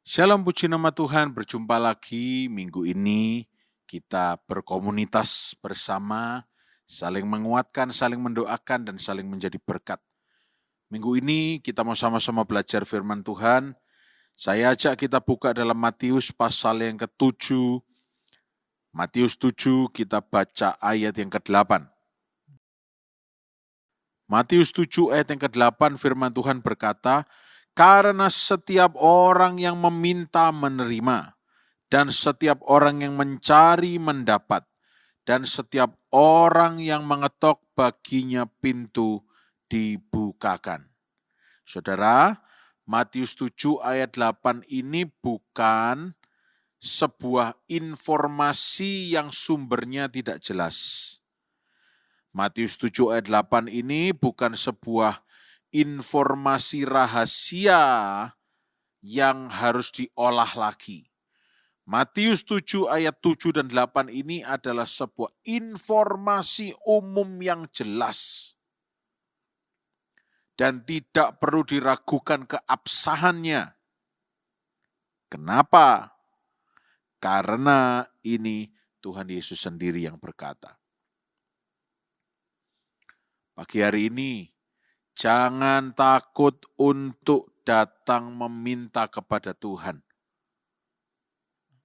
Shalom, puji nama Tuhan, berjumpa lagi minggu ini. Kita berkomunitas bersama, saling menguatkan, saling mendoakan, dan saling menjadi berkat. Minggu ini kita mau sama-sama belajar firman Tuhan. Saya ajak kita buka dalam Matius pasal yang ke-7. Matius 7 kita baca ayat yang ke-8. Matius 7 ayat yang ke-8 firman Tuhan berkata, karena setiap orang yang meminta menerima, dan setiap orang yang mencari mendapat, dan setiap orang yang mengetok baginya pintu dibukakan. Saudara, Matius 7 ayat 8 ini bukan sebuah informasi yang sumbernya tidak jelas. Matius 7 ayat 8 ini bukan sebuah informasi rahasia yang harus diolah lagi. Matius 7 ayat 7 dan 8 ini adalah sebuah informasi umum yang jelas dan tidak perlu diragukan keabsahannya. Kenapa? Karena ini Tuhan Yesus sendiri yang berkata. Pagi hari ini, jangan takut untuk datang meminta kepada Tuhan.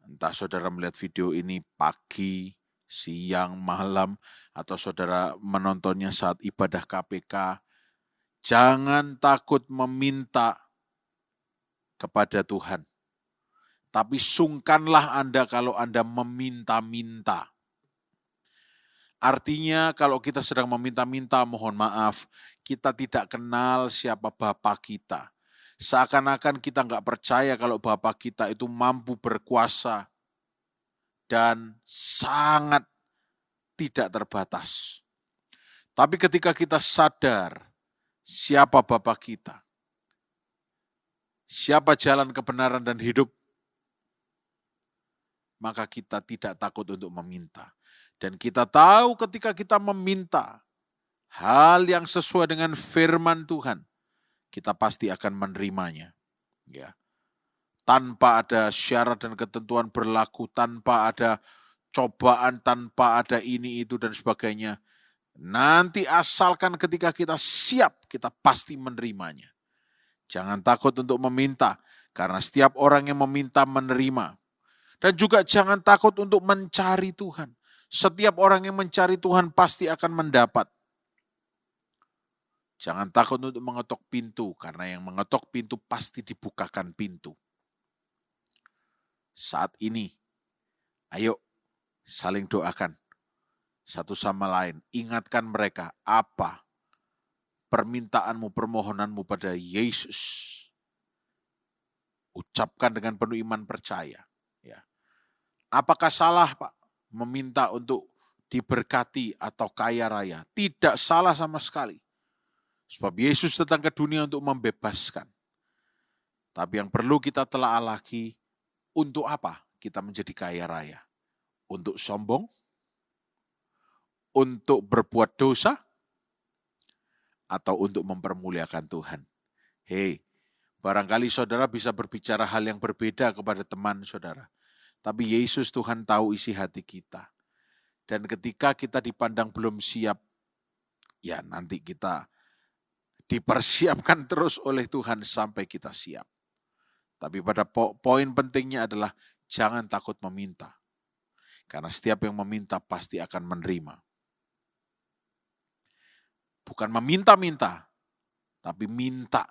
Entah saudara melihat video ini pagi, siang, malam, atau saudara menontonnya saat ibadah KPK, jangan takut meminta kepada Tuhan. Tapi sungkanlah Anda kalau Anda meminta-minta. Artinya kalau kita sedang meminta-minta, mohon maaf, kita tidak kenal siapa Bapa kita. Seakan-akan kita nggak percaya kalau Bapa kita itu mampu berkuasa dan sangat tidak terbatas. Tapi ketika kita sadar siapa Bapa kita, siapa jalan kebenaran dan hidup, maka kita tidak takut untuk meminta. Dan kita tahu ketika kita meminta hal yang sesuai dengan firman Tuhan, kita pasti akan menerimanya. Ya. Tanpa ada syarat dan ketentuan berlaku, tanpa ada cobaan, tanpa ada ini, itu, dan sebagainya. Nanti asalkan ketika kita siap, kita pasti menerimanya. Jangan takut untuk meminta, karena setiap orang yang meminta menerima. Dan juga jangan takut untuk mencari Tuhan. Setiap orang yang mencari Tuhan pasti akan mendapat. Jangan takut untuk mengetok pintu, karena yang mengetok pintu pasti dibukakan pintu. Saat ini, ayo saling doakan satu sama lain. Ingatkan mereka apa permintaanmu, permohonanmu pada Yesus. Ucapkan dengan penuh iman percaya. Ya. Apakah salah, Pak, meminta untuk diberkati atau kaya raya? Tidak salah sama sekali. Sebab Yesus datang ke dunia untuk membebaskan. Tapi yang perlu kita telah lagi, untuk apa kita menjadi kaya raya? Untuk sombong? Untuk berbuat dosa? Atau untuk mempermuliakan Tuhan? Hei, barangkali saudara bisa berbicara hal yang berbeda kepada teman saudara. Tapi Yesus Tuhan tahu isi hati kita. Dan ketika kita dipandang belum siap, ya nanti kita dipersiapkan terus oleh Tuhan sampai kita siap. Tapi pada poin pentingnya adalah jangan takut meminta. Karena setiap yang meminta pasti akan menerima. Bukan meminta-minta, tapi minta.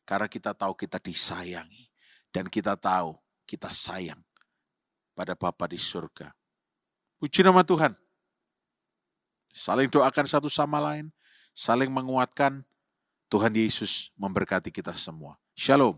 Karena kita tahu kita disayangi. Dan kita tahu kita sayang pada Bapa di surga. Puji nama Tuhan. Saling doakan satu sama lain, saling menguatkan. Tuhan Yesus memberkati kita semua. Shalom.